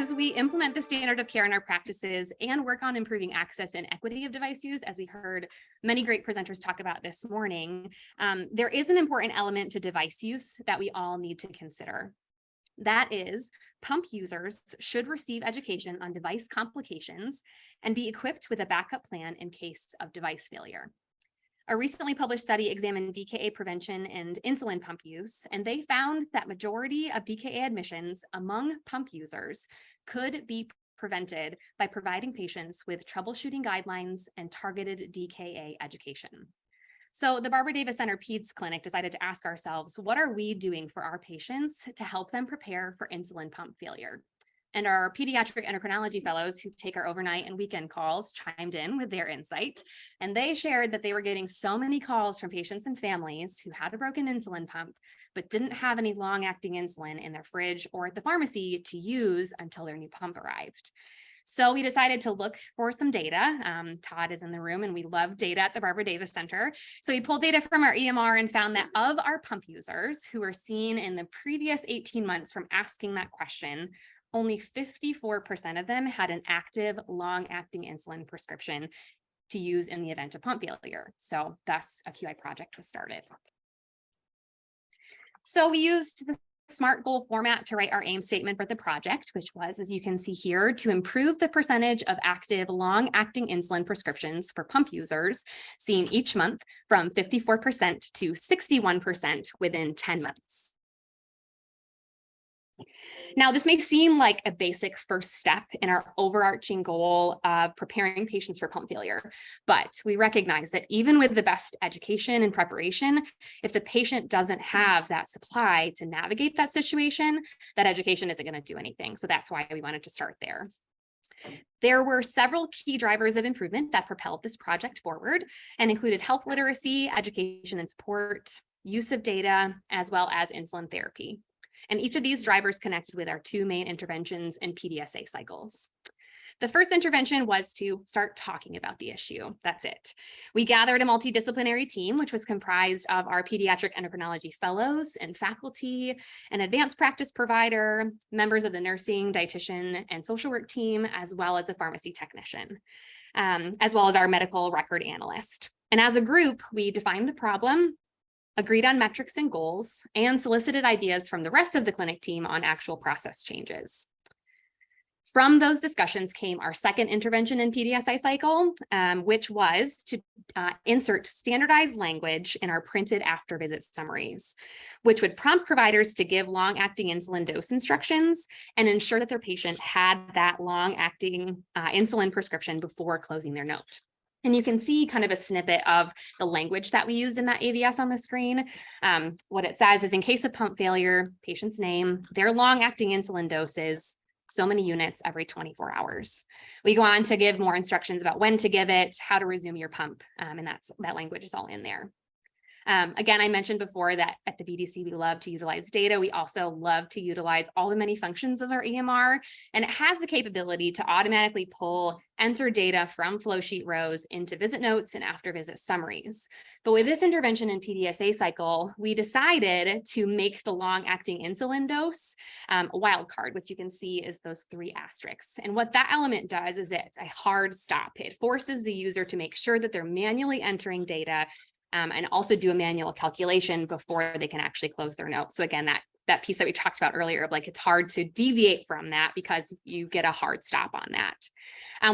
as we implement the standard of care in our practices and work on improving access and equity of device use, as we heard many great presenters talk about this morning, there is an important element to device use that we all need to consider. That is, pump users should receive education on device complications and be equipped with a backup plan in case of device failure. A recently published study examined DKA prevention and insulin pump use, and they found that majority of DKA admissions among pump users could be prevented by providing patients with troubleshooting guidelines and targeted DKA education. So the Barbara Davis Center Peds Clinic decided to ask ourselves, what are we doing for our patients to help them prepare for insulin pump failure? And our pediatric endocrinology fellows who take our overnight and weekend calls chimed in with their insight. And they shared that they were getting so many calls from patients and families who had a broken insulin pump, but didn't have any long-acting insulin in their fridge or at the pharmacy to use until their new pump arrived. So we decided to look for some data. Todd is in the room and we love data at the Barbara Davis Center. So we pulled data from our EMR and found that of our pump users who were seen in the previous 18 months from asking that question, only 54% of them had an active long-acting insulin prescription to use in the event of pump failure. So thus a QI project was started. So we used the SMART goal format to write our aim statement for the project, which was, as you can see here, to improve the percentage of active long-acting insulin prescriptions for pump users seen each month from 54% to 61% within 10 months. Now, this may seem like a basic first step in our overarching goal of preparing patients for pump failure, but we recognize that even with the best education and preparation, if the patient doesn't have that supply to navigate that situation, that education isn't going to do anything. So that's why we wanted to start there. There were several key drivers of improvement that propelled this project forward and included health literacy, education and support, use of data, as well as insulin therapy. And each of these drivers connected with our two main interventions and PDSA cycles. The first intervention was to start talking about the issue. That's it. We gathered a multidisciplinary team, which was comprised of our pediatric endocrinology fellows and faculty, an advanced practice provider, members of the nursing, dietitian, and social work team, as well as a pharmacy technician, as well as our medical record analyst. And as a group, we defined the problem, agreed on metrics and goals, and solicited ideas from the rest of the clinic team on actual process changes. From those discussions came our second intervention in PDSI cycle, which was to insert standardized language in our printed after visit summaries, which would prompt providers to give long-acting insulin dose instructions and ensure that their patient had that long-acting insulin prescription before closing their note. And you can see kind of a snippet of the language that we use in that AVS on the screen. What it says is, in case of pump failure, patient's name, their long-acting insulin doses, so many units every 24 hours. We go on to give more instructions about when to give it, how to resume your pump, and that language is all in there. Again, I mentioned before that at the BDC, we love to utilize data. We also love to utilize all the many functions of our EMR, and it has the capability to automatically pull enter data from flow sheet rows into visit notes and after visit summaries. But with this intervention in PDSA cycle, we decided to make the long-acting insulin dose a wild card, which you can see is those 3 asterisks. And what that element does is it's a hard stop. It forces the user to make sure that they're manually entering data and also do a manual calculation before they can actually close their note. So again, that piece that we talked about earlier, like it's hard to deviate from that because you get a hard stop on that.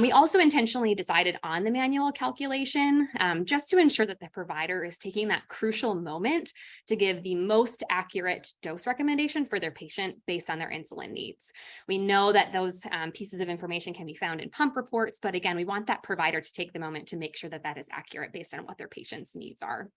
We also intentionally decided on the manual calculation just to ensure that the provider is taking that crucial moment to give the most accurate dose recommendation for their patient based on their insulin needs. We know that those pieces of information can be found in pump reports, but again, we want that provider to take the moment to make sure that that is accurate based on what their patient's needs are.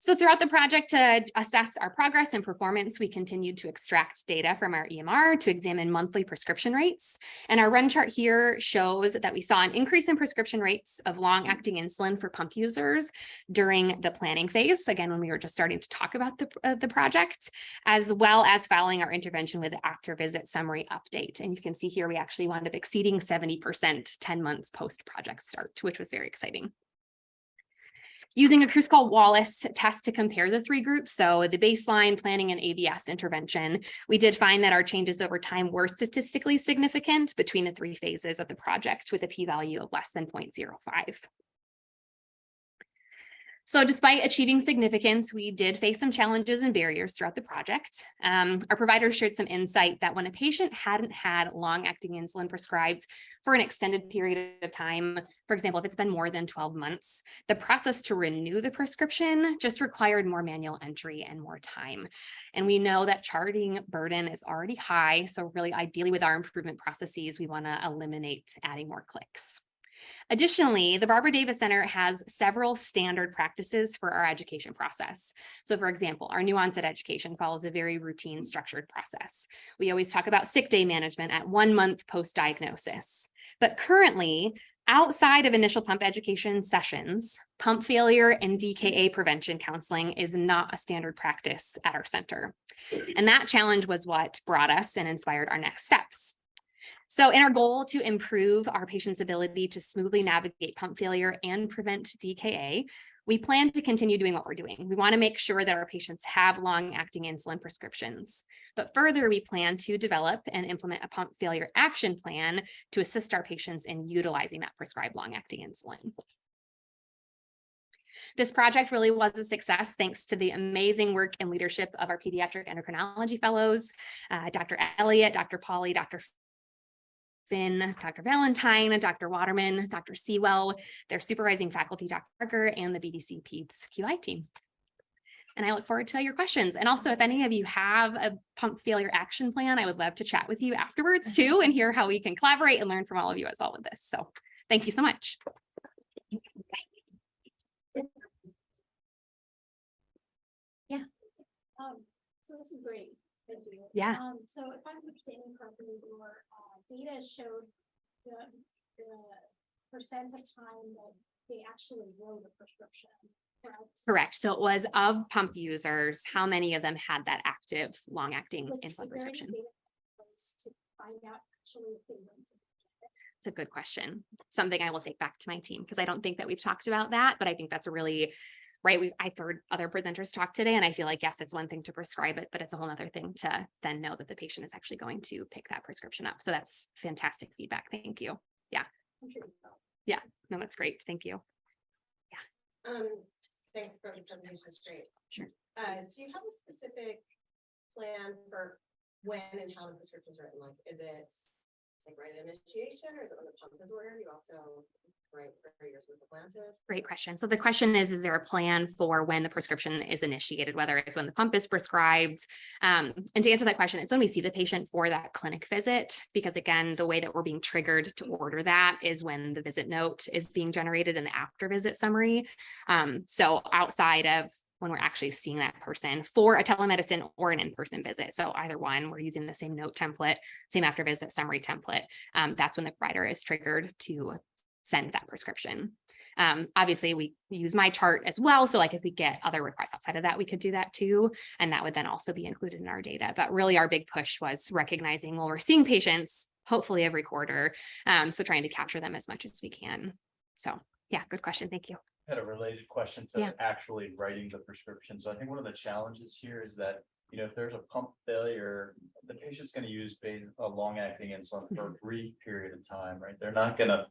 So throughout the project, to assess our progress and performance, we continued to extract data from our EMR to examine monthly prescription rates. And our run chart here shows that we saw an increase in prescription rates of long-acting insulin for pump users during the planning phase, again, when we were just starting to talk about the project, as well as following our intervention with the after visit summary update. And you can see here, we actually wound up exceeding 70% 10 months post-project start, which was very exciting. Using a Kruskal-Wallis test to compare the three groups, so the baseline, planning, and ABS intervention, we did find that our changes over time were statistically significant between the three phases of the project with a p-value of less than 0.05. So despite achieving significance, we did face some challenges and barriers throughout the project. Our providers shared some insight that when a patient hadn't had long-acting insulin prescribed for an extended period of time, for example, if it's been more than 12 months, the process to renew the prescription just required more manual entry and more time. And we know that charting burden is already high. So really ideally with our improvement processes, we want to eliminate adding more clicks. Additionally, the Barbara Davis Center has several standard practices for our education process. So for example, our new onset education follows a very routine structured process. We always talk about sick day management at 1 month post-diagnosis. But currently, outside of initial pump education sessions, pump failure and DKA prevention counseling is not a standard practice at our center. And that challenge was what brought us and inspired our next steps. So in our goal to improve our patients' ability to smoothly navigate pump failure and prevent DKA, we plan to continue doing what we're doing. We want to make sure that our patients have long-acting insulin prescriptions. But further, we plan to develop and implement a pump failure action plan to assist our patients in utilizing that prescribed long-acting insulin. This project really was a success thanks to the amazing work and leadership of our pediatric endocrinology fellows, Dr. Elliott, Dr. Pauly, Dr. Finn, Dr. Valentine, Dr. Waterman, Dr. Sewell, their supervising faculty, Dr. Parker, and the BDC PEDS QI team. And I look forward to your questions. And also, if any of you have a pump failure action plan, I would love to chat with you afterwards too, and hear how we can collaborate and learn from all of you as well with this. So thank you so much. Yeah. So this is great. Thank you. Yeah. So if I'm understanding correctly, your data showed the percent of time that they actually wrote a prescription. Correct. So it was of pump users, how many of them had that active long-acting insulin prescription? To find out actually if they went to It's a good question. Something I will take back to my team because I don't think that we've talked about that, but I think that's a really I've heard other presenters talk today, and I feel like, yes, it's one thing to prescribe it, but it's a whole other thing to then know that the patient is actually going to pick that prescription up. So that's fantastic feedback. Thank you. Yeah. Yeah. No, that's great. Thank you. Yeah. Thanks for the presentation. It's great. Sure. Do you have a specific plan for when and how the prescription's written? Like, is it like right at initiation, or is it when the pump is ordered? You also write for years with the plant is? Great question. So the question is there a plan for when the prescription is initiated, whether it's when the pump is prescribed? And to answer that question, it's when we see the patient for that clinic visit, because again, the way that we're being triggered to order that is when the visit note is being generated in the after visit summary. So outside of when we're actually seeing that person for a telemedicine or an in-person visit. So either one, we're using the same note template, same after visit summary template. That's when the provider is triggered to send that prescription. Obviously, we use my chart as well. So like if we get other requests outside of that, we could do that too. And that would then also be included in our data. But really our big push was recognizing, well, we're seeing patients hopefully every quarter. So trying to capture them as much as we can. So yeah, good question. Thank you. I had a related question to actually writing the prescription. So I think one of the challenges here is that, you know, if there's a pump failure, the patient's going to use a long-acting insulin for a brief period of time, right? They're not going to,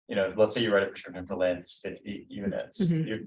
you know, let's say you write a prescription for Lance 50 units,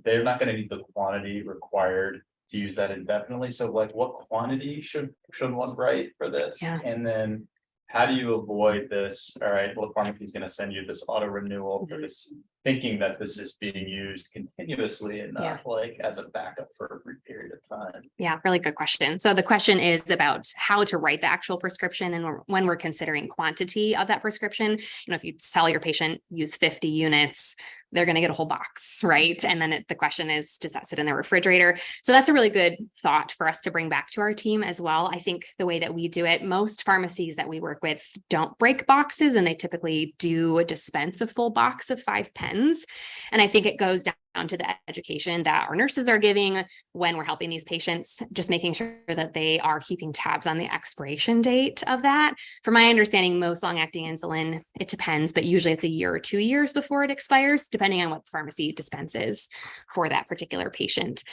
they're not going to need the quantity required to use that indefinitely. So like what quantity should one write for this? Yeah. And then how do you avoid this? All right, well, the pharmacy is going to send you this auto renewal for this, thinking that this is being used continuously and not like as a backup for a brief period of time. Yeah, really good question. So the question is about how to write the actual prescription, and when we're considering quantity of that prescription. You know, if you tell your patient use 50 units, they're going to get a whole box, right? And then the question is, does that sit in the refrigerator? So that's a really good thought for us to bring back to our team as well. I think the way that we do it, most pharmacies that we work with don't break boxes, and they typically do dispense a full box of 5 pens. depends. And I think it goes down to the education that our nurses are giving when we're helping these patients, just making sure that they are keeping tabs on the expiration date of that. From my understanding, most long-acting insulin, it depends, but usually it's a year or 2 years before it expires, depending on what the pharmacy dispenses for that particular patient.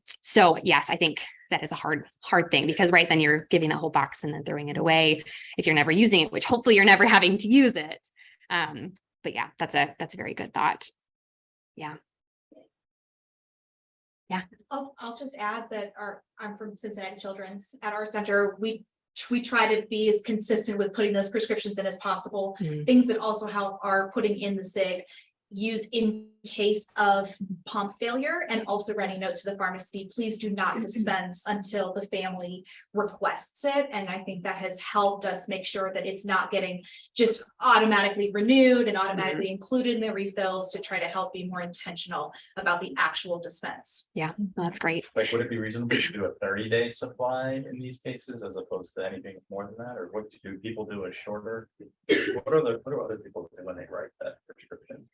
So yes, I think that is a hard thing, because right then you're giving the whole box and then throwing it away if you're never using it, which hopefully you're never having to use it. But yeah, that's a very good thought. Yeah. Yeah. Oh, I'll just add that I'm from Cincinnati Children's. At our center, we try to be as consistent with putting those prescriptions in as possible. Things that also help are putting in the SIG, use in case of pump failure, and also writing notes to the pharmacy. Please do not dispense until the family requests it. And I think that has helped us make sure that it's not getting just automatically renewed and automatically included in the refills, to try to help be more intentional about the actual dispense. Yeah, that's great. Like, would it be reasonable to do a 30-day supply in these cases as opposed to anything more than that? Or what do people do a shorter? What are other people do when they write that prescription?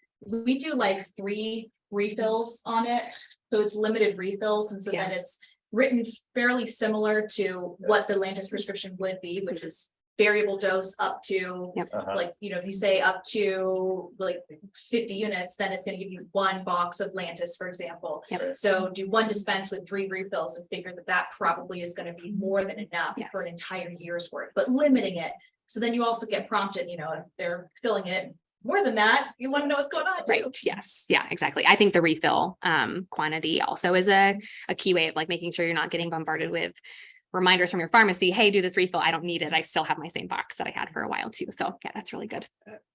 We do like 3 refills on it, so it's limited refills, and so Yeah. that it's written fairly similar to what the Lantus prescription would be, which is variable dose up to like, if you say up to like 50 units, then it's going to give you 1 box of Lantus, for example. Yep. So do 1 dispense with 3 refills, and figure that probably is going to be more than enough for an entire year's worth, but limiting it. So then you also get prompted, if they're filling it more than that, you want to know what's going on too. Right. Yes. Yeah, exactly. I think the refill quantity also is a key way of like making sure you're not getting bombarded with reminders from your pharmacy. Hey, do this refill. I don't need it. I still have my same box that I had for a while too. So yeah, that's really good.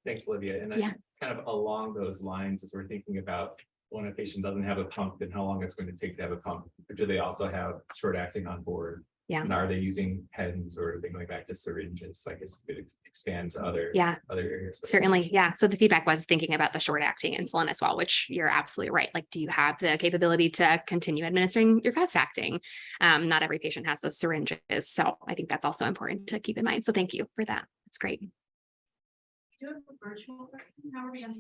Thanks, Olivia. And then kind of along those lines, as we're thinking about when a patient doesn't have a pump and how long it's going to take to have a pump, do they also have short acting on board? Yeah. And are they using pens, or are they going back to syringes? So I guess it could expand to other areas. Certainly. Yeah. So the feedback was thinking about the short acting insulin as well, which you're absolutely right. Like, do you have the capability to continue administering your fast acting? Not every patient has those syringes. So I think that's also important to keep in mind. So thank you for that. That's great. Do you have a virtual question? How are we going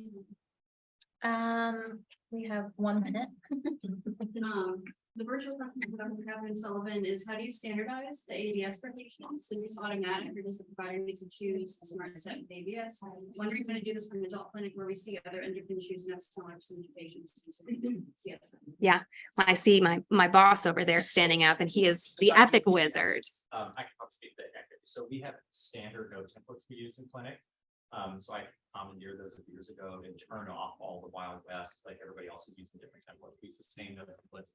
we have 1 minute. The virtual question for Dr. Catherine Sullivan is, how do you standardize the ABS for patients? Is this automatic, or does the provider need to choose the smart set with ABS? When are you going to do this from an adult clinic where we see other endocrine issues and have smaller percentage of patients? Yes. Yeah. I see my boss over there standing up, and he is the epic wizard. I can probably speak to that. So we have standard note templates we use in clinic. So I commandeered those years ago and turn off all the Wild West, like everybody else is using different templates. We use the same note templates.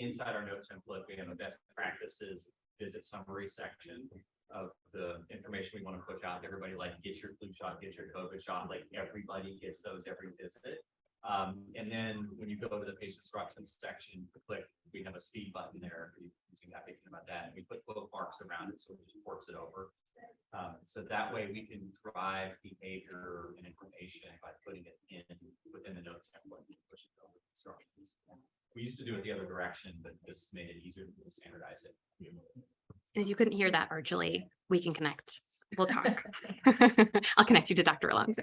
Inside our note template, we have a best practices visit summary section of the information we want to push out. Everybody, like, get your flu shot, get your COVID shot. Like, everybody gets those every visit. And then when you go to the patient instructions section, click, we have a speed button there. Using that, thinking about that, and we put bookmarks around it, so it just ports it over. So that way we can drive behavior and information by putting it within the note template and push it over the instructions. We used to do it the other direction, but this made it easier to standardize it. And if you couldn't hear that virtually, we can connect. We'll talk. I'll connect you to Dr. Alonso.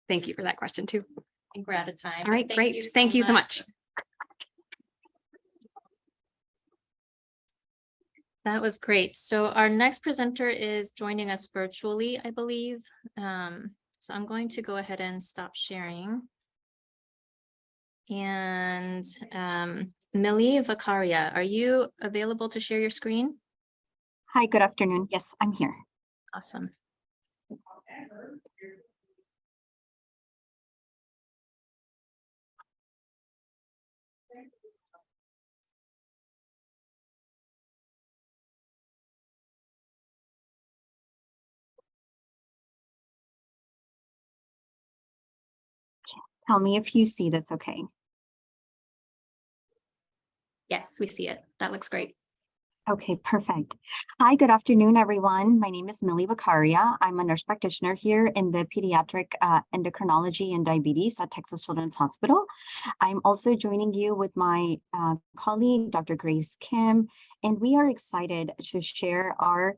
Thank you for that question too. I think we're out of time. All right, great. Thank you so much. That was great. So our next presenter is joining us virtually, I believe. So I'm going to go ahead and stop sharing. And Millie Vakaria, are you available to share your screen? Hi, good afternoon. Yes, I'm here. Awesome. Tell me if you see this okay. Yes, we see it. That looks great. Okay, perfect. Hi, good afternoon, everyone. My name is Millie Vakaria. I'm a nurse practitioner here in the pediatric endocrinology and diabetes at Texas Children's Hospital. I'm also joining you with my colleague, Dr. Grace Kim, and we are excited to share our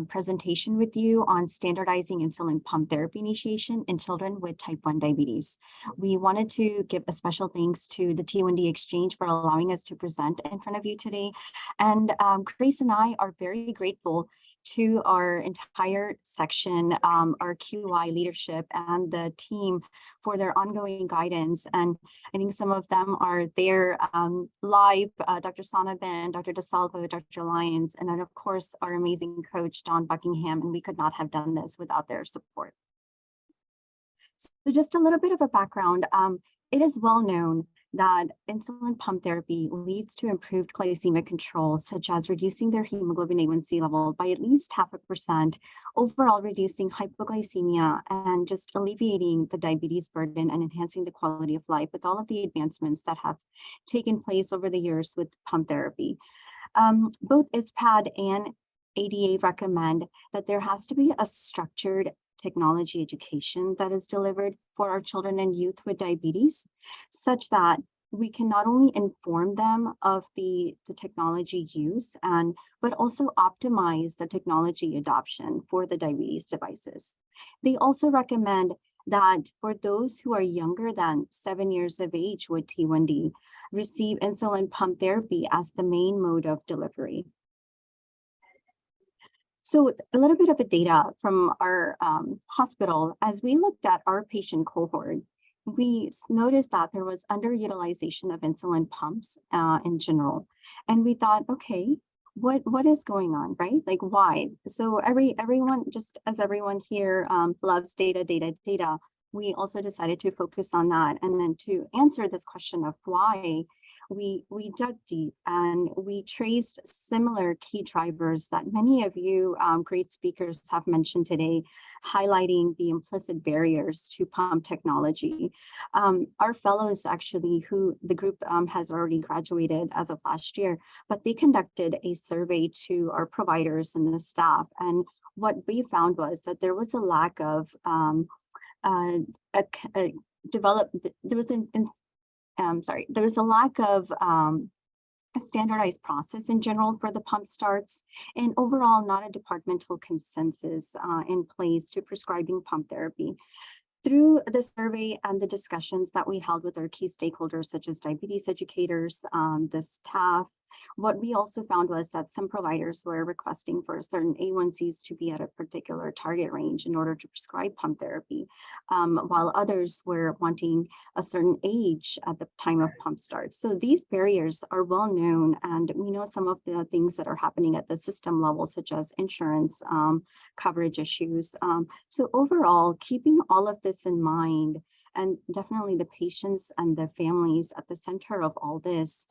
presentation with you on standardizing insulin pump therapy initiation in children with type 1 diabetes. We wanted to give a special thanks to the T1D Exchange for allowing us to present in front of you today. And Grace and I are very grateful to our entire section, our QI leadership and the team for their ongoing guidance. And I think some of them are there live, Dr. Sonovan, Dr. DeSalvo, Dr. Lyons, and then of course, our amazing coach, Don Buckingham, and we could not have done this without their support. So just a little bit of a background. It is well known that insulin pump therapy leads to improved glycemic control, such as reducing their hemoglobin A1C level by at least 0.5%, overall reducing hypoglycemia, and just alleviating the diabetes burden and enhancing the quality of life with all of the advancements that have taken place over the years with pump therapy. Both ISPAD and ADA recommend that there has to be a structured technology education that is delivered for our children and youth with diabetes, such that we can not only inform them of the technology use but also optimize the technology adoption for the diabetes devices. They also recommend that for those who are younger than 7 years of age with T1D, receive insulin pump therapy as the main mode of delivery. So a little bit of the data from our hospital, as we looked at our patient cohort, we noticed that there was underutilization of insulin pumps in general. And we thought, okay, what is going on, right? Like why? So everyone, just as everyone here loves data, we also decided to focus on that. And then to answer this question of why, we dug deep and we traced similar key drivers that many of you great speakers have mentioned today, highlighting the implicit barriers to pump technology. Our fellows actually, who the group has already graduated as of last year, but they conducted a survey to our providers and the staff. And what we found was that there was a lack of there was a lack of a standardized process in general for the pump starts, and overall not a departmental consensus in place to prescribing pump therapy. Through the survey and the discussions that we held with our key stakeholders, such as diabetes educators, the staff, what we also found was that some providers were requesting for certain A1Cs to be at a particular target range in order to prescribe pump therapy, while others were wanting a certain age at the time of pump start. So these barriers are well known, and we know some of the things that are happening at the system level, such as insurance coverage issues. So overall, keeping all of this in mind, and definitely the patients and the families at the center of all this,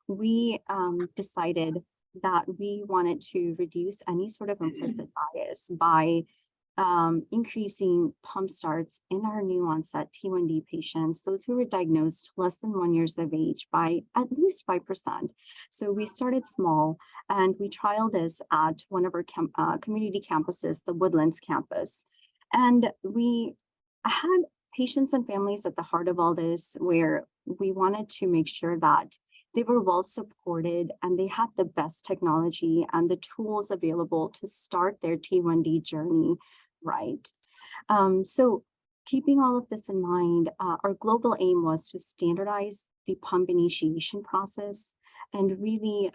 we decided that we wanted to reduce any sort of implicit bias by increasing pump starts in our new onset T1D patients, those who were diagnosed less than 1 year of age, by at least 5%. So we started small and we trialed this at one of our community campuses, the Woodlands campus. And we had patients and families at the heart of all this, where we wanted to make sure that they were well supported and they had the best technology and the tools available to start their T1D journey right. So keeping all of this in mind, our global aim was to standardize the pump initiation process. And really,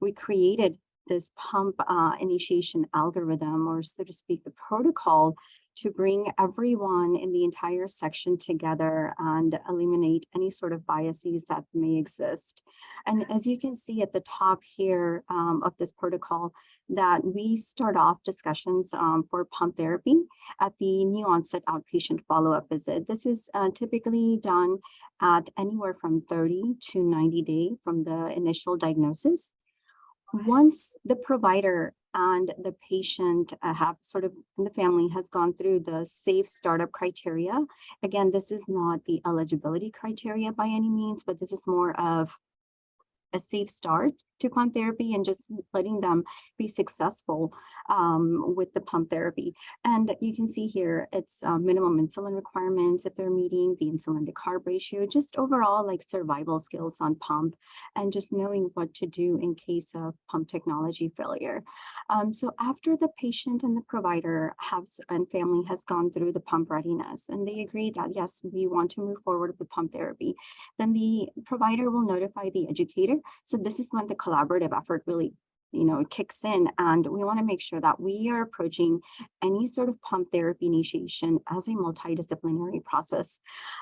we created this pump initiation algorithm, or so to speak, the protocol, to bring everyone in the entire section together and eliminate any sort of biases that may exist. And as you can see at the top here of this protocol, that we start off discussions for pump therapy at the new onset outpatient follow-up visit. This is typically done at anywhere from 30 to 90 days from the initial diagnosis. Once the provider and the patient have sort of, and the family has gone through the safe startup criteria. Again, this is not the eligibility criteria by any means, but this is more of a safe start to pump therapy and just letting them be successful with the pump therapy. And you can see here, it's minimum insulin requirements if they're meeting the insulin to carb ratio, just overall like survival skills on pump and just knowing what to do in case of pump technology failure. So after the patient and the provider and family has gone through the pump readiness and they agree that, yes, we want to move forward with pump therapy, then the provider will notify the educator. So this is when the collaborative effort really kicks in, and we want to make sure that we are approaching any sort of pump therapy initiation as a multidisciplinary process.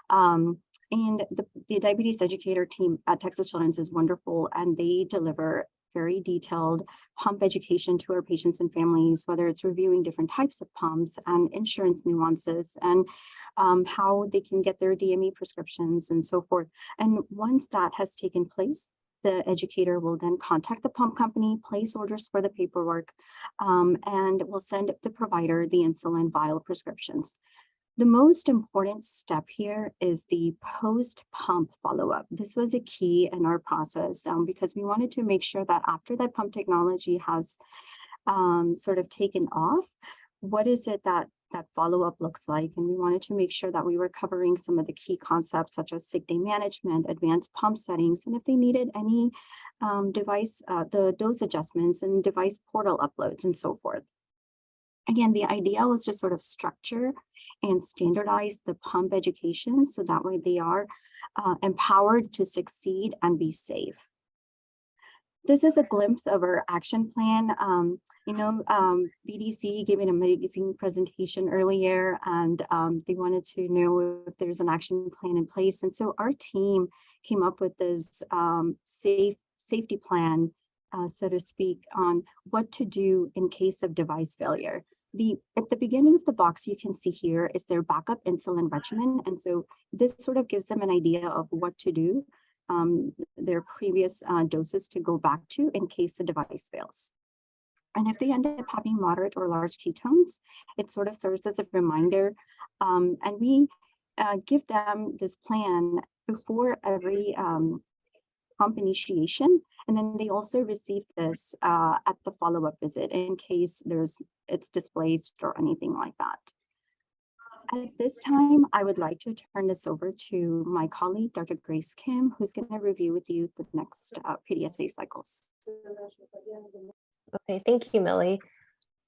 And the diabetes educator team at Texas Children's is wonderful, and they deliver very detailed pump education to our patients and families, whether it's reviewing different types of pumps and insurance nuances and how they can get their DME prescriptions and so forth. And once that has taken place, the educator will then contact the pump company, place orders for the paperwork, and will send the provider the insulin vial prescriptions. The most important step here is the post-pump follow-up. This was a key in our process because we wanted to make sure that after that pump technology has sort of taken off, what is it that follow-up looks like? And we wanted to make sure that we were covering some of the key concepts such as sick day management, advanced pump settings, and if they needed any device, the dose adjustments and device portal uploads and so forth. Again, the idea was to sort of structure and standardize the pump education so that way they are empowered to succeed and be safe. This is a glimpse of our action plan. BDC gave an amazing presentation earlier, and they wanted to know if there's an action plan in place. And so our team came up with this safety plan, so to speak, on what to do in case of device failure. At the beginning of the box, you can see here is their backup insulin regimen. And so this sort of gives them an idea of what to do, their previous doses to go back to in case the device fails. And if they end up having moderate or large ketones, it sort of serves as a reminder. And we give them this plan before every pump initiation. And then they also receive this at the follow-up visit in case it's displaced or anything like that. At this time, I would like to turn this over to my colleague, Dr. Grace Kim, who's going to review with you the next PDSA cycles. Okay, thank you, Millie.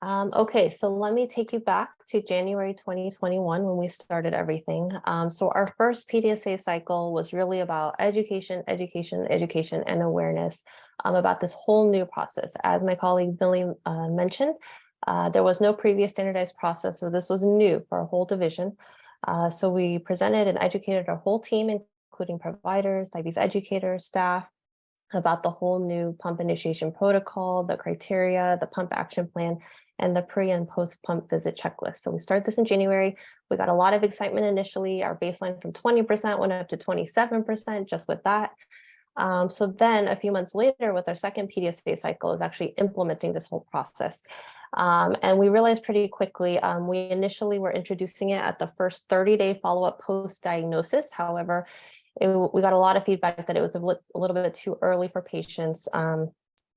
Okay, so let me take you back to January 2021 when we started everything. So our first PDSA cycle was really about education, and awareness about this whole new process. As my colleague Millie mentioned, there was no previous standardized process, so this was new for our whole division. So we presented and educated our whole team, including providers, diabetes educators, staff, about the whole new pump initiation protocol, the criteria, the pump action plan, and the pre and post pump visit checklist. So we started this in January. We got a lot of excitement initially. Our baseline from 20% went up to 27% just with that. So then a few months later with our second PDSA cycle is actually implementing this whole process. And we realized pretty quickly, we initially were introducing it at the first 30-day follow-up post-diagnosis. However, we got a lot of feedback that it was a little bit too early for patients. A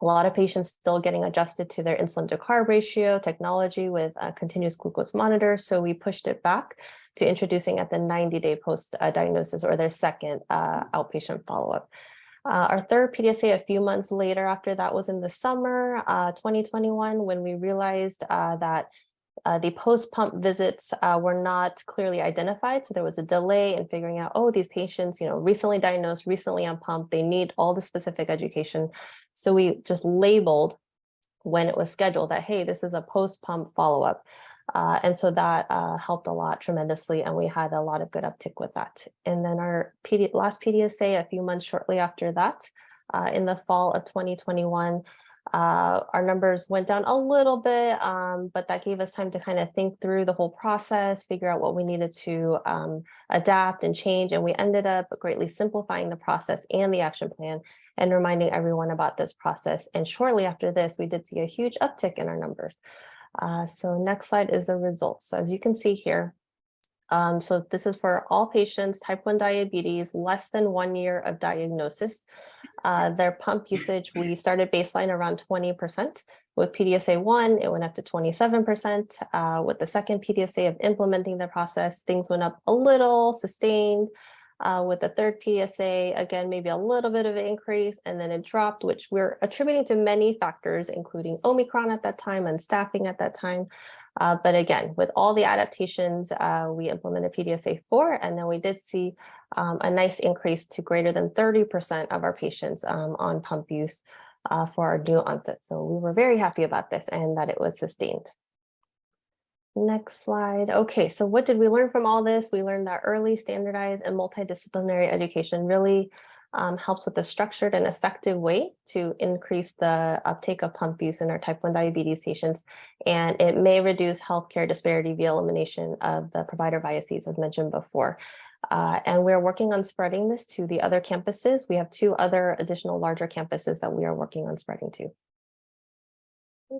lot of patients still getting adjusted to their insulin to carb ratio technology with continuous glucose monitor. So we pushed it back to introducing at the 90-day post-diagnosis or their second outpatient follow-up. Our third PDSA a few months later after that was in the summer 2021 when we realized that the post-pump visits were not clearly identified. So there was a delay in figuring out, oh, these patients, recently diagnosed, recently on pump, they need all the specific education. So we just labeled when it was scheduled that, hey, this is a post-pump follow-up. And so that helped a lot tremendously, and we had a lot of good uptick with that. And then our last PDSA a few months shortly after that, in the fall of 2021, our numbers went down a little bit, but that gave us time to kind of think through the whole process, figure out what we needed to adapt and change. And we ended up greatly simplifying the process and the action plan and reminding everyone about this process. And shortly after this, we did see a huge uptick in our numbers. So next slide is the results. So as you can see here, So this is for all patients, type 1 diabetes, less than 1 year of diagnosis. Their pump usage, we started baseline around 20%. With PDSA 1, it went up to 27%. With the second PDSA of implementing the process, things went up a little, sustained. With the third PSA, again, maybe a little bit of an increase, and then it dropped, which we're attributing to many factors, including Omicron at that time and staffing at that time. But again, with all the adaptations, we implemented PDSA 4, and then we did see a nice increase to greater than 30% of our patients on pump use for our new onset. So we were very happy about this and that it was sustained. Next slide. Okay, so what did we learn from all this? We learned that early, standardized, and multidisciplinary education really helps with a structured and effective way to increase the uptake of pump use in our type 1 diabetes patients. And it may reduce healthcare disparity via elimination of the provider biases, as mentioned before. And we're working on spreading this to the other campuses. We have 2 other additional larger campuses that we are working on spreading to.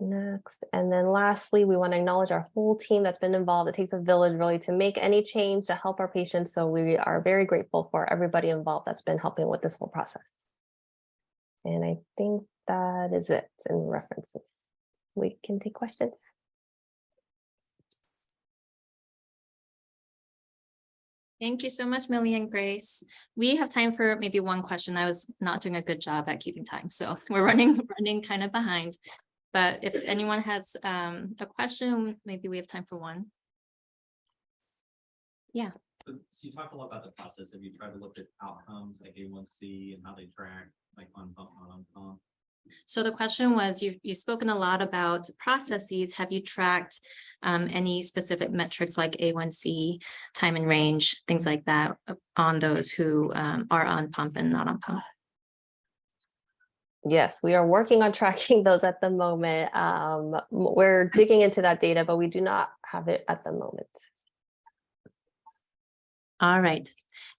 Next, and then lastly, we want to acknowledge our whole team that's been involved. It takes a village really to make any change to help our patients. So we are very grateful for everybody involved that's been helping with this whole process. And I think that is it in references. We can take questions. Thank you so much, Millie and Grace. We have time for maybe one question. I was not doing a good job at keeping time, so we're running kind of behind. But if anyone has a question, maybe we have time for one. Yeah. So you talked a lot about the process. Have you tried to look at outcomes like A1C and how they track like on pump, not on pump? So the question was, you've spoken a lot about processes. Have you tracked any specific metrics like A1C, time and range, things like that on those who are on pump and not on pump? Yes, we are working on tracking those at the moment. We're digging into that data, but we do not have it at the moment. All right.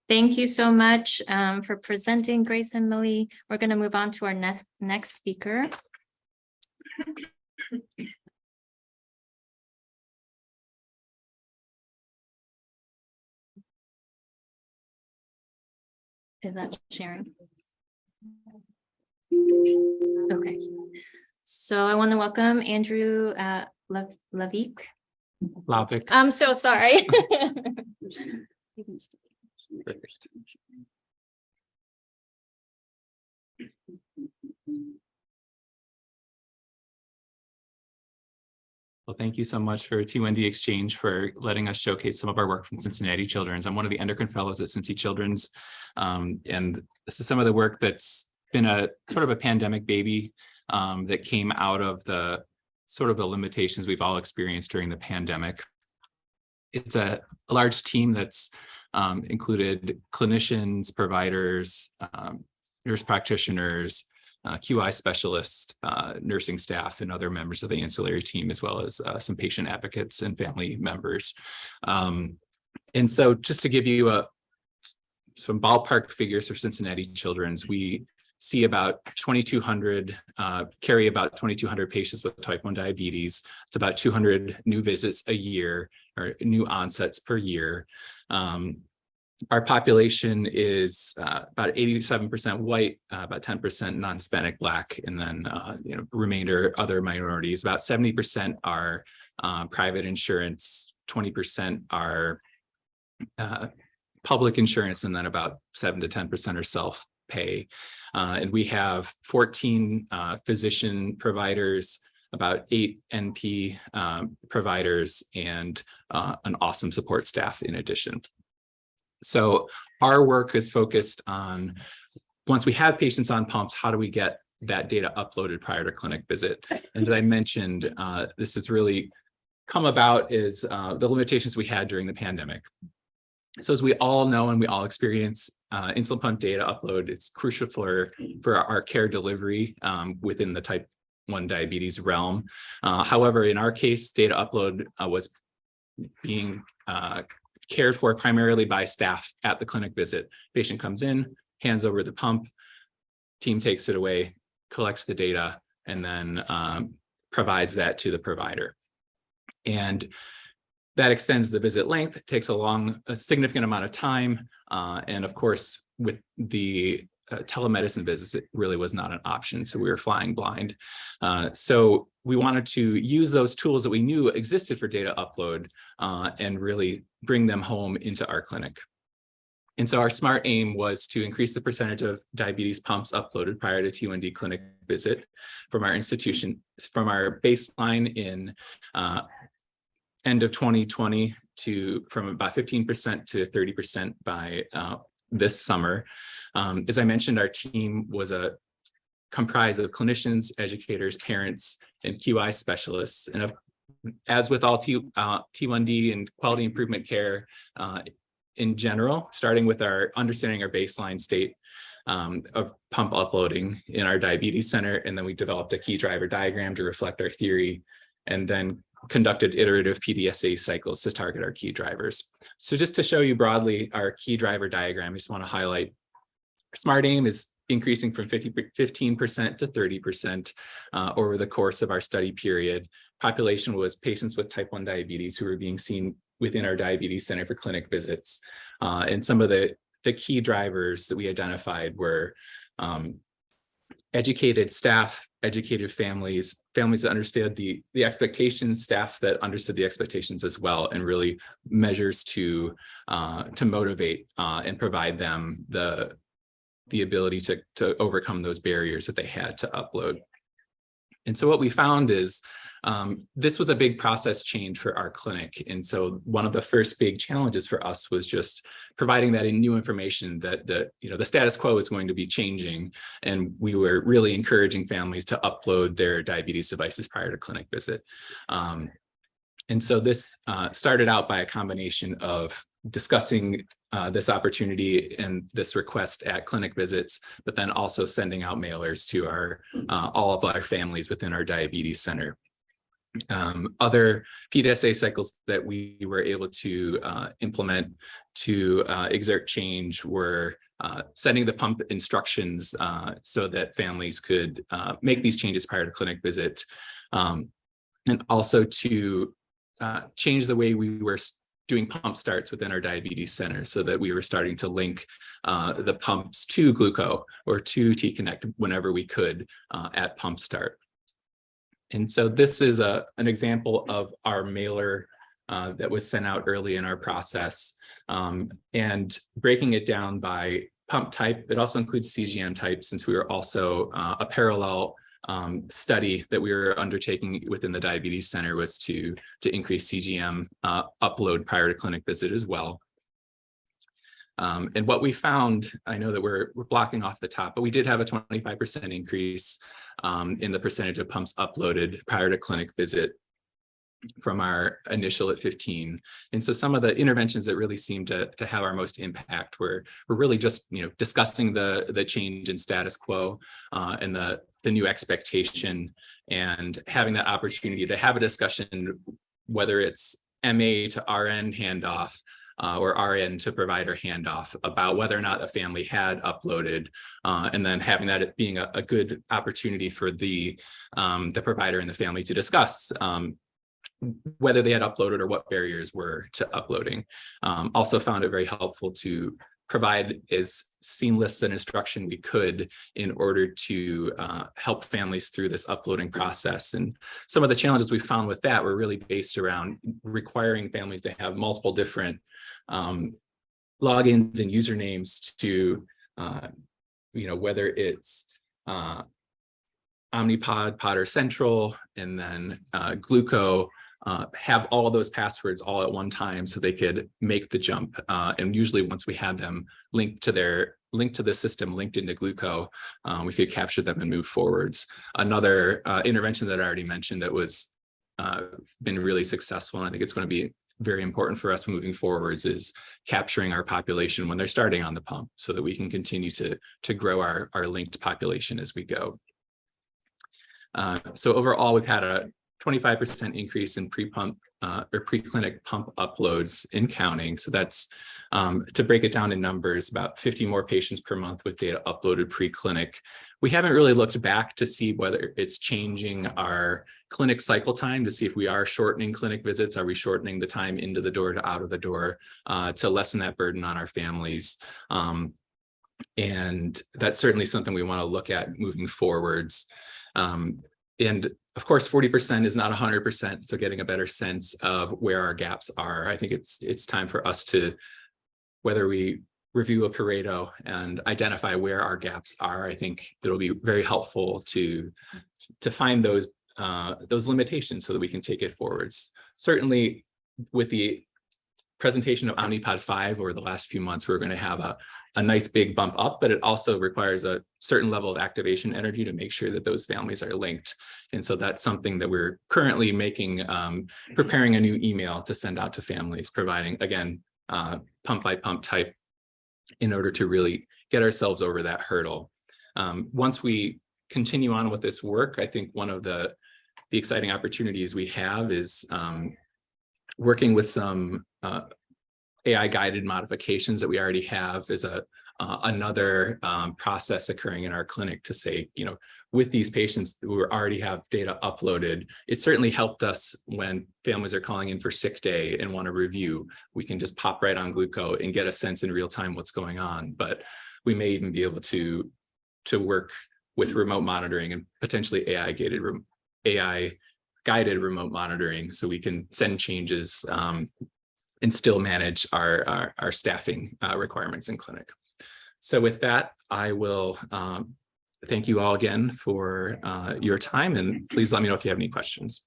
Thank you so much for presenting, Grace and Millie. We're going to move on to our next speaker. Is that Sharon? Okay. So I want to welcome Andrew Lavic. I'm so sorry. Well, thank you so much for T1D Exchange for letting us showcase some of our work from Cincinnati Children's. I'm one of the endocrine fellows at Cincy Children's, and this is some of the work that's been a sort of a pandemic baby that came out of the sort of the limitations we've all experienced during the pandemic. It's a large team that's included clinicians, providers, nurse practitioners, QI specialists, nursing staff, and other members of the ancillary team, as well as some patient advocates and family members. And so just to give you some ballpark figures for Cincinnati Children's, we see about 2,200, carry about 2,200 patients with type 1 diabetes. It's about 200 new visits a year or new onsets per year. Our population is about 87% white, about 10% non-Hispanic Black, and then remainder other minorities. About 70% are private insurance, 20% are public insurance, and then about 7 to 10% are self-pay. And we have 14 physician providers, about 8 NP providers, and an awesome support staff in addition. So our work is focused on, once we have patients on pumps, how do we get that data uploaded prior to clinic visit? And as I mentioned, this has really come about is the limitations we had during the pandemic. So as we all know and we all experience, insulin pump data upload is crucial for our care delivery within the type 1 diabetes realm. However, in our case, data upload was being cared for primarily by staff at the clinic visit. Patient comes in, hands over the pump, team takes it away, collects the data, and then provides that to the provider. And that extends the visit length, it takes a significant amount of time. And of course, with the telemedicine visits, it really was not an option. So we were flying blind. So we wanted to use those tools that we knew existed for data upload and really bring them home into our clinic. And so our smart aim was to increase the percentage of diabetes pumps uploaded prior to T1D clinic visit from our institution, from our baseline in end of 2020 from about 15% to 30% by this summer. As I mentioned, our team was comprised of clinicians, educators, parents, and QI specialists. And as with all T1D and quality improvement care in general, starting with our understanding our baseline state of pump uploading in our diabetes center, and then we developed a key driver diagram to reflect our theory, and then conducted iterative PDSA cycles to target our key drivers. So just to show you broadly our key driver diagram, I just want to highlight smart aim is increasing from 15% to 30% over the course of our study period. Population was patients with type 1 diabetes who were being seen within our diabetes center for clinic visits. And some of the key drivers that we identified were educated staff, educated families that understood the expectations, staff that understood the expectations as well, and really measures to motivate and provide them the ability to overcome those barriers that they had to upload. And so what we found is this was a big process change for our clinic. And so one of the first big challenges for us was just providing that in new information that the status quo is going to be changing. And we were really encouraging families to upload their diabetes devices prior to clinic visit. And so this started out by a combination of discussing this opportunity and this request at clinic visits, but then also sending out mailers to all of our families within our diabetes center. Other PDSA cycles that we were able to implement to exert change were sending the pump instructions so that families could make these changes prior to clinic visit, and also to change the way we were doing pump starts within our diabetes center, so that we were starting to link the pumps to Gluco or to T-Connect whenever we could at pump start. And so this is an example of our mailer that was sent out early in our process, and breaking it down by pump type. It also includes CGM type, since we were also a parallel study that we were undertaking within the diabetes center was to increase CGM upload prior to clinic visit as well. And what we found, I know that we're blocking off the top, but we did have a 25% increase in the percentage of pumps uploaded prior to clinic visit from our initial at 15. And so some of the interventions that really seemed to have our most impact were really just discussing the change in status quo and the new expectation, and having that opportunity to have a discussion, whether it's MA to RN handoff or RN to provider handoff, about whether or not a family had uploaded, and then having that being a good opportunity for the provider and the family to discuss whether they had uploaded or what barriers were to uploading. Also found it very helpful to provide as seamless an instruction we could in order to help families through this uploading process. And some of the challenges we found with that were really based around requiring families to have multiple different logins and usernames to, whether it's Omnipod, Pod, or Central, and then Gluco, have all of those passwords all at one time so they could make the jump. And usually once we had them linked to the system, linked into Gluco, we could capture them and move forwards. Another intervention that I already mentioned that was been really successful, and I think it's going to be very important for us moving forwards, is capturing our population when they're starting on the pump, so that we can continue to grow our linked population as we go. So overall, we've had a 25% increase in pre-pump or pre-clinic pump uploads in counting. So that's To break it down in numbers, about 50 more patients per month with data uploaded pre-clinic. We haven't really looked back to see whether it's changing our clinic cycle time to see if we are shortening clinic visits. Are we shortening the time into the door to out of the door to lessen that burden on our families? And that's certainly something we want to look at moving forwards. And of course, 40% is not 100%. So getting a better sense of where our gaps are. I think it's time for us to, whether we review a Pareto and identify where our gaps are, I think it'll be very helpful to find those limitations so that we can take it forwards. Certainly with the presentation of Omnipod 5 over the last few months, we're going to have a nice big bump up, but it also requires a certain level of activation energy to make sure that those families are linked. And so that's something that we're currently making, preparing a new email to send out to families, providing, again, pump by pump type in order to really get ourselves over that hurdle. Once we continue on with this work, I think one of the exciting opportunities we have is working with some AI guided modifications that we already have is another process occurring in our clinic to say, you know, with these patients who already have data uploaded, it certainly helped us when families are calling in for sick day and want to review. We can just pop right on Gluco and get a sense in real time what's going on. But we may even be able to work with remote monitoring and potentially AI guided remote monitoring, so we can send changes and still manage our staffing requirements in clinic. So with that, I will thank you all again for your time, and please let me know if you have any questions.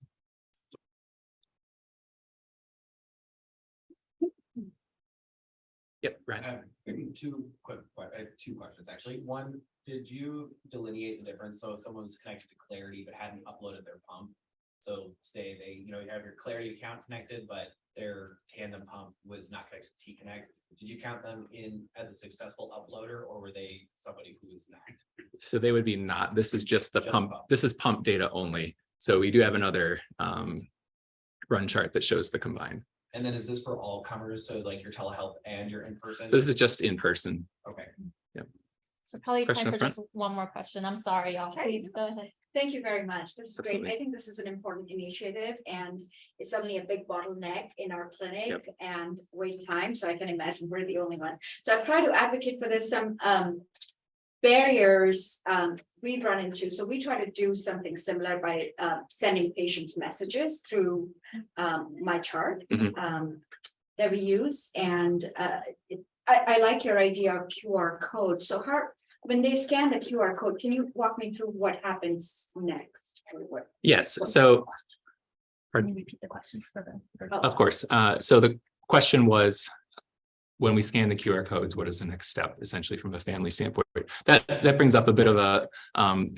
Yep, right. Two questions actually. One, did you delineate the difference? So if someone was connected to Clarity but hadn't uploaded their pump, so say they, you have your Clarity account connected, but their Tandem pump was not connected to T-Connect, did you count them in as a successful uploader, or were they somebody who was not? So they would be not. This is just the pump. This is pump data only. So we do have another run chart that shows the combined. And then is this for all comers? So like your telehealth and your in-person? This is just in person. Okay. Yeah. So probably Question time up for just one more question. I'm sorry, y'all. Please go ahead. Thank you very much. This is Absolutely. great. I think this is an important initiative, and it's suddenly a big bottleneck in our clinic. Yep. And wait time. So I can imagine we're the only one. So I've tried to advocate for this. Some barriers we've run into. So we try to do something similar by sending patients messages through my chart that we use. And I like your idea of QR code. So when they scan the QR code, can you walk me through what happens next? Yes. So, Can you repeat the question for the? of course. So the question was, when we scan the QR codes, what is the next step, essentially, from a family standpoint? That brings up a bit of a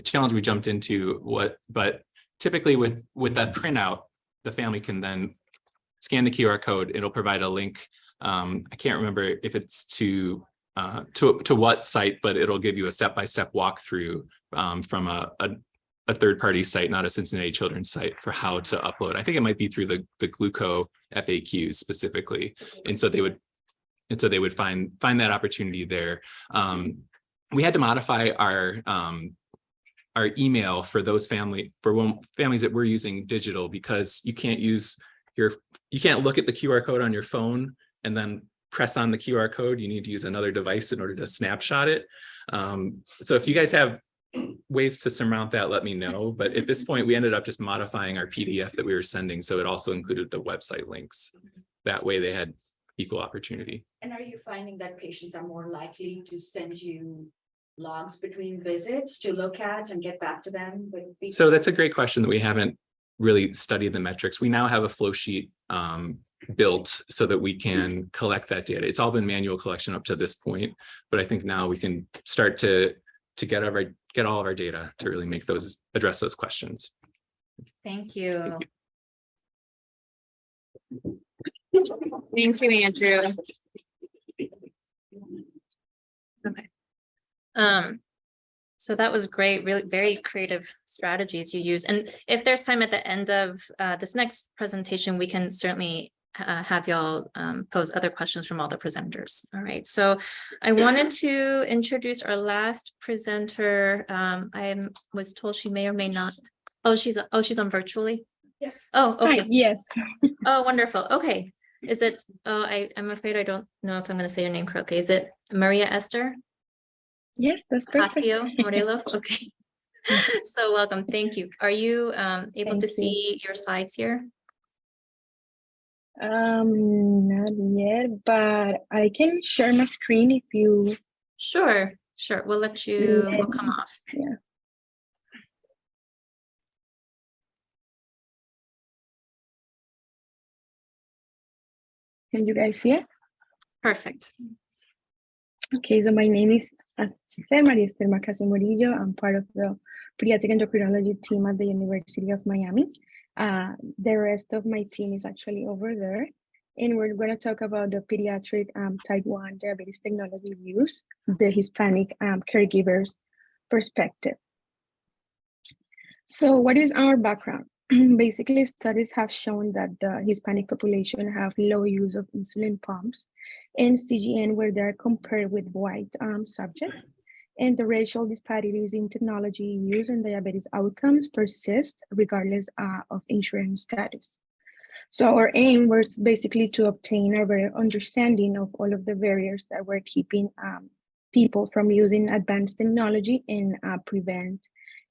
challenge we jumped into. But typically with that printout, the family can then scan the QR code. It'll provide a link. I can't remember if it's to what site, but it'll give you a step-by-step walkthrough from a third-party site, not a Cincinnati Children's site, for how to upload. I think it might be through the Gluco FAQs specifically, and so they would find that opportunity there. We had to modify our email for those families that we're using digital, because you can't look at the QR code on your phone and then press on the QR code. You need to use another device in order to snapshot it. So if you guys have ways to surmount that, let me know. But at this point, we ended up just modifying our PDF that we were sending, so it also included the website links. That way they had equal opportunity. And are you finding that patients are more likely to send you logs between visits to look at and get back to them? So that's a great question that we haven't really studied the metrics. We now have a flow sheet built so that we can collect that data. It's all been manual collection up to this point, but I think now we can start to get all of our data to really address those questions. Thank you. Thank you, Andrew. Okay. So that was great, really very creative strategies you use. And if there's time at the end of this next presentation, we can certainly have y'all pose other questions from all the presenters. All right, so I wanted to introduce our last presenter. I was told she may or may not. Oh, she's on virtually. Yes. Oh, okay. Yes. Oh, wonderful. Okay. Is it, I'm afraid I don't know if I'm going to say your name correctly. Is it Maria Esther Yes, that's perfect. Casio Morelo? Okay. So welcome. Thank you. Are you able Thank to you. see your slides here? Not yet, but I can share my screen if you. Sure. We'll let you, we'll come off. Yeah. Can you guys see it? Perfect. Okay, so my name is, as she said, Maria Esther Macaso Murillo. I'm part of the pediatric endocrinology team at the University of Miami. The rest of my team is actually over there. And we're going to talk about the pediatric type 1 diabetes technology use, the Hispanic caregivers perspective. So what is our background? Basically, studies have shown that the Hispanic population have low use of insulin pumps and CGM where they're compared with white subjects. And the racial disparities in technology use and diabetes outcomes persist regardless of insurance status. So our aim was basically to obtain a better understanding of all of the barriers that were keeping people from using advanced technology and prevent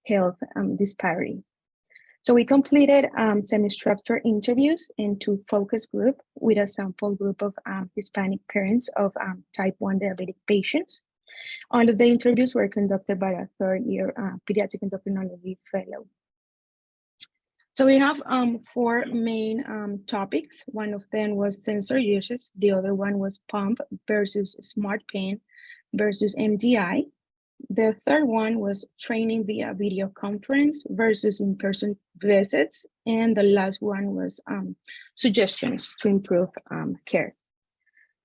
health disparity. So we completed semi-structured interviews in 2 focus groups with a sample group of Hispanic parents of type 1 diabetic patients. All of the interviews were conducted by a 3rd-year pediatric endocrinology fellow. So we have 4 main topics. One of them was sensor uses. The other one was pump versus smart pen versus MDI. The third one was training via video conference versus in-person visits. And the last one was suggestions to improve care.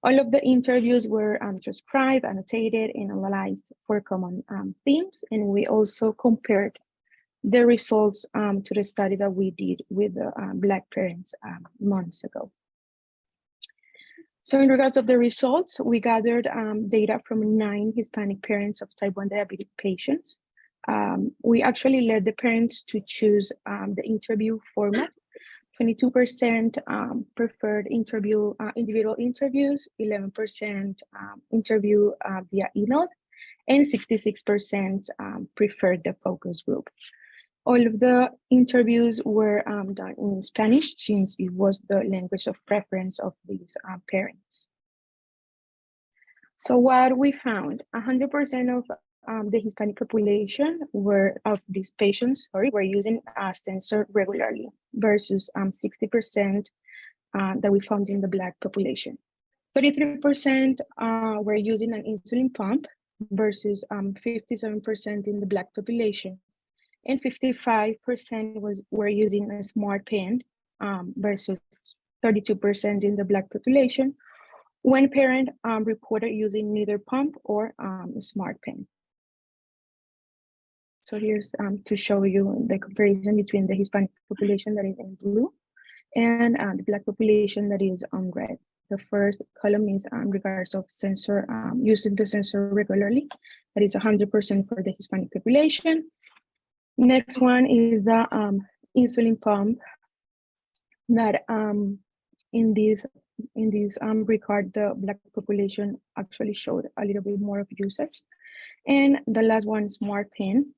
All of the interviews were transcribed, annotated, and analyzed for common themes. And we also compared the results to the study that we did with the Black parents months ago. So in regards of the results, we gathered data from 9 Hispanic parents of type 1 diabetic patients. We actually led the parents to choose the interview format. 22% preferred individual interviews, 11% interview via email, and 66% preferred the focus group. All of the interviews were done in Spanish since it was the language of preference of these parents. So what we found, 100% of the Hispanic population of these patients were using a sensor regularly versus 60% that we found in the Black population. 33% were using an insulin pump versus 57% in the Black population. And 55% were using a smart pen versus 32% in the Black population. 1 parent reported using neither pump or smart pen. So here's to show you the comparison between the Hispanic population that is in blue and the Black population that is on red. The first column is regards of sensor, using the sensor regularly. That is 100% for the Hispanic population. Next one is the insulin pump that in this regard, the Black population actually showed a little bit more of usage. And the last one, smart pen,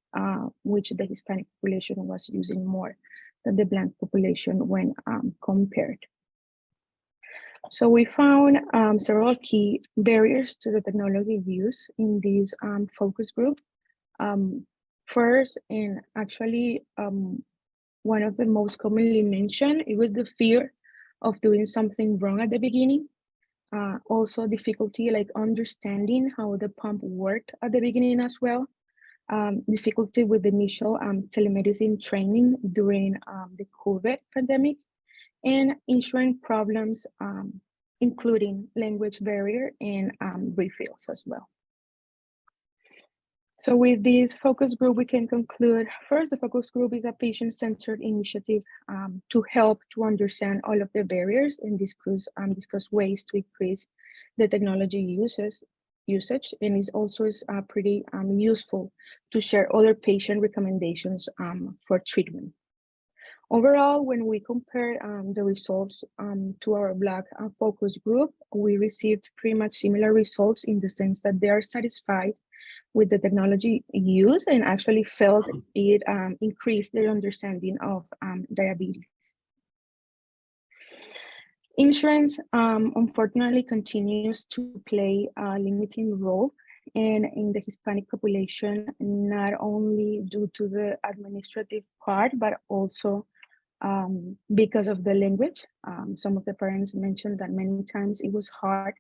which the Hispanic population was using more than the Black population when compared. So we found several key barriers to the technology use in this focus group. First, and actually one of the most commonly mentioned, it was the fear of doing something wrong at the beginning. Also difficulty like understanding how the pump worked at the beginning as well. Difficulty with the initial telemedicine training during the COVID pandemic, and insurance problems, including language barrier and refills as well. So with this focus group, we can conclude, first, the focus group is a patient-centered initiative to help to understand all of the barriers and discuss ways to increase the technology usage, and is also pretty useful to share other patient recommendations for treatment. Overall, when we compare the results to our Black focus group, we received pretty much similar results in the sense that they are satisfied with the technology used and actually felt it increased their understanding of diabetes. Insurance, unfortunately, continues to play a limiting role in the Hispanic population, not only due to the administrative part, but also because of the language. Some of the parents mentioned that many times it was hard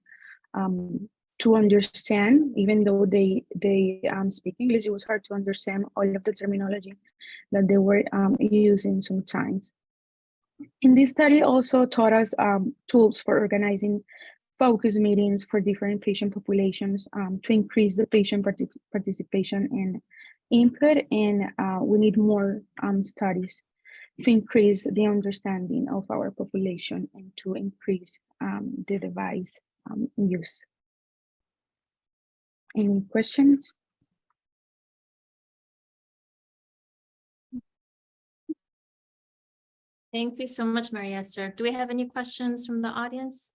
to understand, even though they speak English, it was hard to understand all of the terminology that they were using sometimes. In this study also taught us tools for organizing focus meetings for different patient populations to increase the patient participation and input, and we need more studies to increase the understanding of our population and to increase the device use. Any questions? Thank you so much, Maria Esther. Do we have any questions from the audience?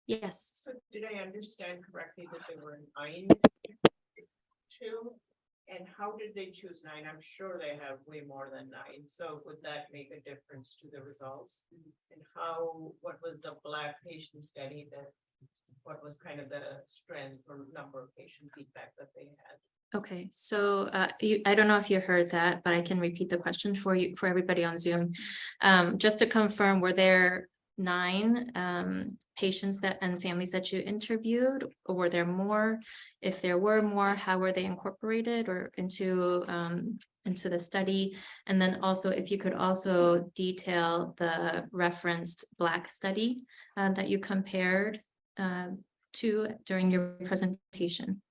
Yes. So did I understand correctly that there were 9 two? And how did they choose 9? I'm sure they have way more than 9. So would that make a difference to the results? And what was the Black patient study what was kind of the strength or number of patient feedback that they had? Okay, so I don't know if you heard that, but I can repeat the question for you, for everybody on Zoom. Just to confirm, were there 9 patients and families that you interviewed, or were there more? If there were more, how were they incorporated or into the study? And then also, if you could also detail the referenced Black study that you compared to during your presentation.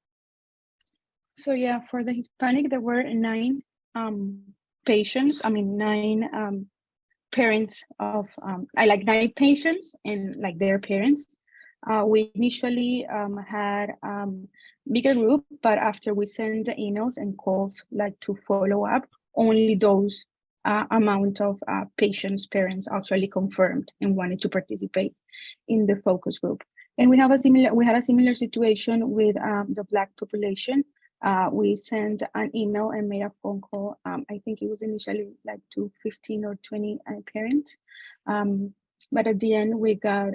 So yeah, for the Hispanic, there were 9 patients, 9 parents of, I like 9 patients and like their parents. We initially had bigger group, but after we sent the emails and calls like to follow up, only those amount of patients' parents actually confirmed and wanted to participate in the focus group. And we had a similar situation with the Black population. We sent an email and made a phone call. I think it was initially like to 15 or 20 parents. But at the end, we got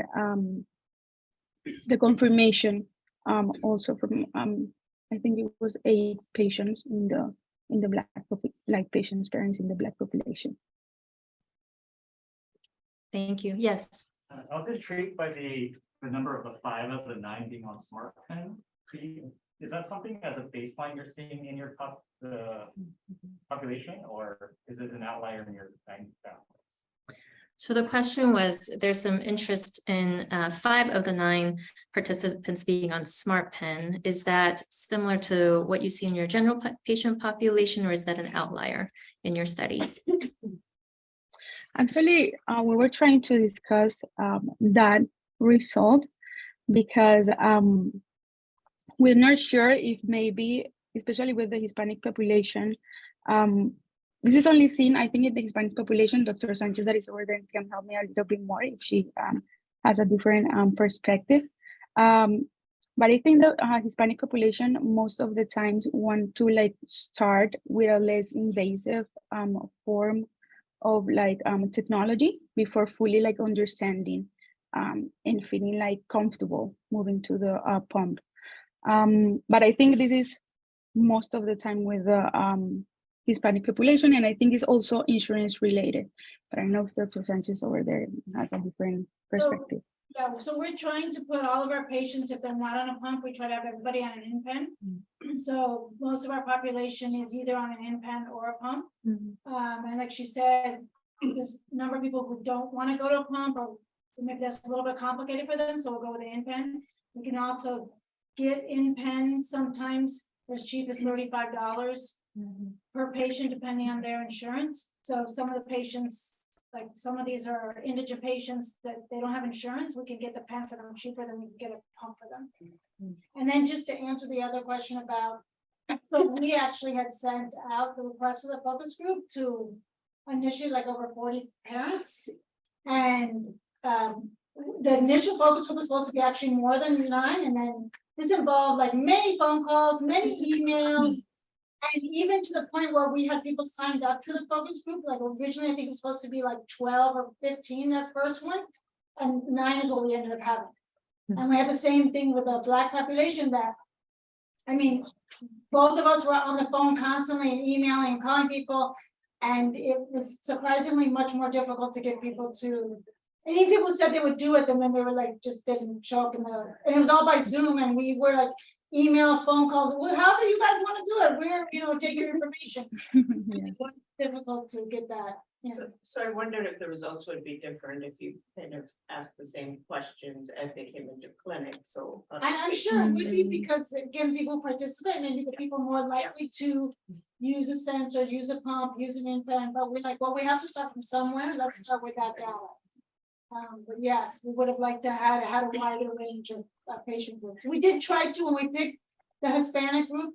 the confirmation also from, I think it was 8 patients in the Black, like patients' parents in the Black population. Thank you. Yes. I was intrigued by the number of the 5 of the 9 being on smart pen. Is that something as a baseline you're seeing in your population, or is it an outlier in your bank balance? So the question was, there's some interest in 5 of the 9 participants being on smart pen. Is that similar to what you see in your general patient population, or is that an outlier in your study? Actually, we were trying to discuss that result because we're not sure if maybe, especially with the Hispanic population, this is only seen, I think, in the Hispanic population. Dr. Sanchez, that is over there, can help me a little bit more if she has a different perspective. But I think the Hispanic population most of the times want to like start with a less invasive form of like technology before fully like understanding and feeling like comfortable moving to the pump. But I think this is most of the time with the Hispanic population, and I think it's also insurance related. But I know if Dr. Sanchez over there has a different perspective. So we're trying to put all of our patients, if they're not on a pump, we try to have everybody on an in-pen. So most of our population is either on an in-pen or a pump. And like she said, there's a number of people who don't want to go to a pump, or maybe that's a little bit complicated for them, so we'll go with the in-pen. We can also get in-pen sometimes as cheap as $35 per patient, depending on their insurance. So some of the patients, like some of these are indigent patients that they don't have insurance, we can get the pen for them cheaper than we can get a pump for them. And then just to answer the other question about, so we actually had sent out the request for the focus group to initially like over 40 parents. And the initial focus group was supposed to be actually more than 9. And then this involved like many phone calls, many emails. And even to the point where we had people signed up to the focus group, like originally I think it was supposed to be like 12 or 15, that first one. And 9 is what we ended up having. And we had the same thing with the Black population that, I mean, both of us were on the phone constantly and emailing and calling people. And it was surprisingly much more difficult to get people to, I think people said they would do it, and then they were like, just didn't show up and it was all by Zoom, and we were like, email, phone calls, well, however you guys want to do it, we're, take your information. It was difficult to get that. Yeah. So I wondered if the results would be different if you kind of asked the same questions as they came into clinic, so. I'm sure it would be, because again, people participate, maybe the people more likely to use a sensor, use a pump, use an implant, but we're like, well, we have to start from somewhere, let's start with that data. But yes, we would have liked to have had a wider range of patient groups. We did try to when we picked the Hispanic group.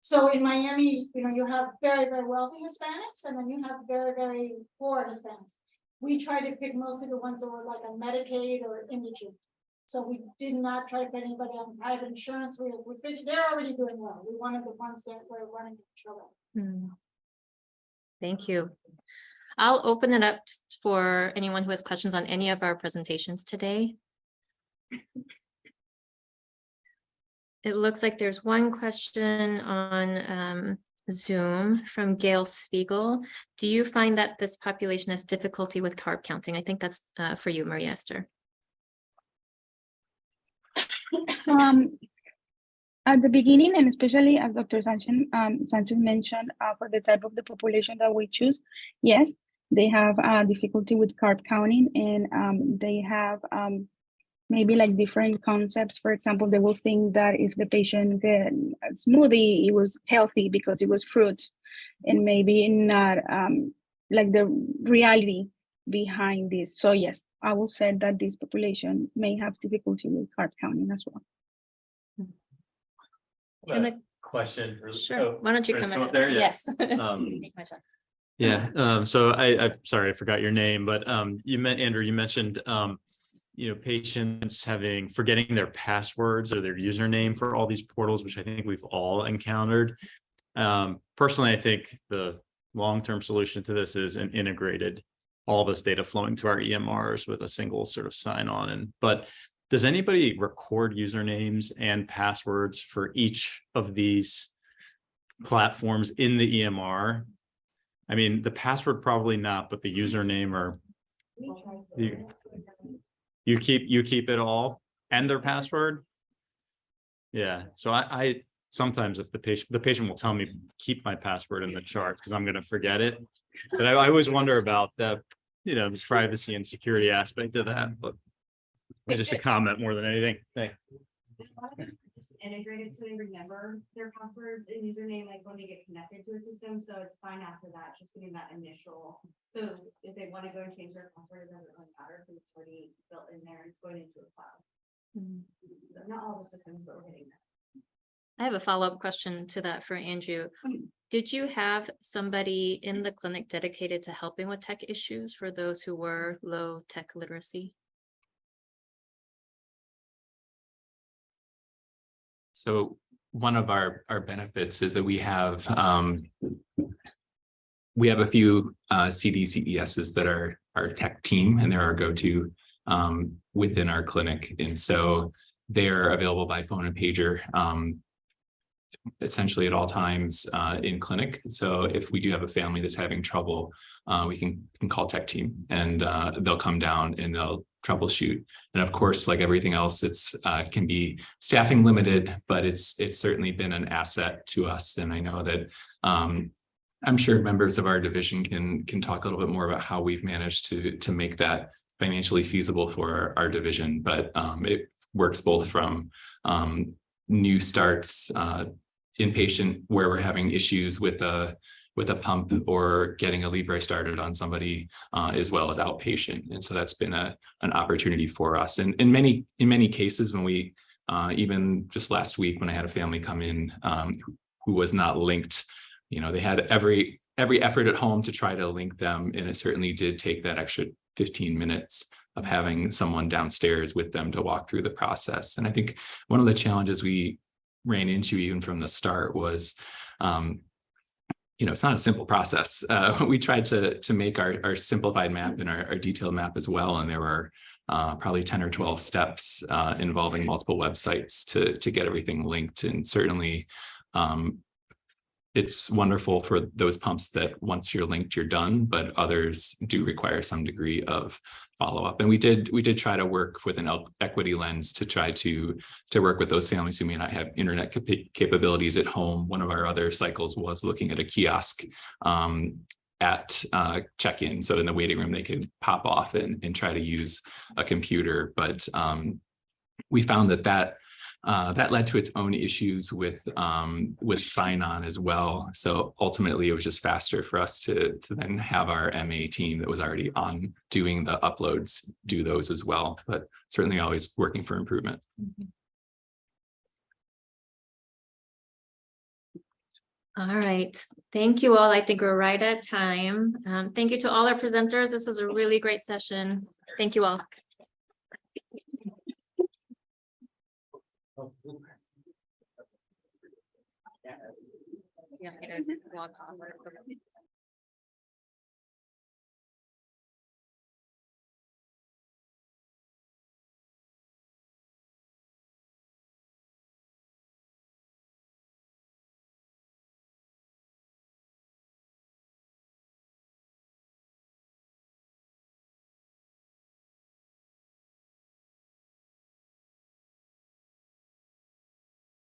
So in Miami, you have very, very wealthy Hispanics, and then you have very, very poor Hispanics. We tried to pick mostly the ones that were like on Medicaid or indigent. So we did not try to put anybody on private insurance. We figured they're already doing well. We wanted the ones that were running into trouble. Thank you. I'll open it up for anyone who has questions on any of our presentations today. It looks like there's one question on Zoom from Gail Spiegel. Do you find that this population has difficulty with carb counting? I think that's for you, Maria Esther. At the beginning, and especially as Dr. Sanchez mentioned, for the type of the population that we choose, yes, they have difficulty with carb counting, and they have maybe like different concepts. For example, they will think that if the patient get a smoothie, it was healthy because it was fruits, and maybe not like the reality behind this. So yes, I will say that this population may have difficulty with carb counting as well. Question. Sure. Why don't you come in? There? Yes. Yeah. So I'm sorry, I forgot your name, but Andrew, you mentioned patients forgetting their passwords or their username for all these portals, which I think we've all encountered. Personally, I think the long-term solution to this is an integrated, all this data flowing to our EMRs with a single sort of sign-on. But does anybody record usernames and passwords for each of these platforms in the EMR? I mean, the password probably not, but the username, or you keep it all and their password. Yeah. So I sometimes if the patient will tell me keep my password in the chart because I'm going to forget it. But I always wonder about the privacy and security aspect of that. But just a comment more than anything. Thanks. Integrated so they remember their passwords and username like when they get connected to a system, so it's fine after that, just getting that initial. So if they want to go and change their password, it doesn't really matter because it's already built in there, it's going into a file. So not all the systems, but we're hitting that. I have a follow-up question to that for Andrew. Did you have somebody in the clinic dedicated to helping with tech issues for those who were low tech literacy? So one of our benefits is that we have a few CDCESs that are our tech team, and they're our go-to within our clinic. And so they're available by phone and pager essentially at all times in clinic. So if we do have a family that's having trouble, we can call tech team, and they'll come down and they'll troubleshoot. And of course, like everything else, it's can be staffing limited, but it's certainly been an asset to us. And I know that I'm sure members of our division can talk a little bit more about how we've managed to make that financially feasible for our division. But it works both from new starts inpatient where we're having issues with a pump or getting a Libre started on somebody, as well as outpatient. And so that's been an opportunity for us. And in many cases, when we, even just last week, when I had a family come in who was not linked, they had every effort at home to try to link them. And it certainly did take that extra 15 minutes of having someone downstairs with them to walk through the process. And I think one of the challenges we ran into even from the start was, it's not a simple process. We tried to make our simplified map and our detailed map as well. And there were probably 10 or 12 steps involving multiple websites to get everything linked. And certainly it's wonderful for those pumps that once you're linked, you're done, but others do require some degree of follow-up. And we did try to work with an equity lens to try to work with those families who may not have internet capabilities at home. One of our other cycles was looking at a kiosk at check-in. So in the waiting room, they could pop off and try to use a computer. But we found that led to its own issues with sign-on as well. So ultimately, it was just faster for us to then have our MA team that was already on doing the uploads do those as well. But certainly always working for improvement. All right, thank you all. I think we're right at time. Thank you to all our presenters. This was a really great session. Thank you all. Yeah, log off.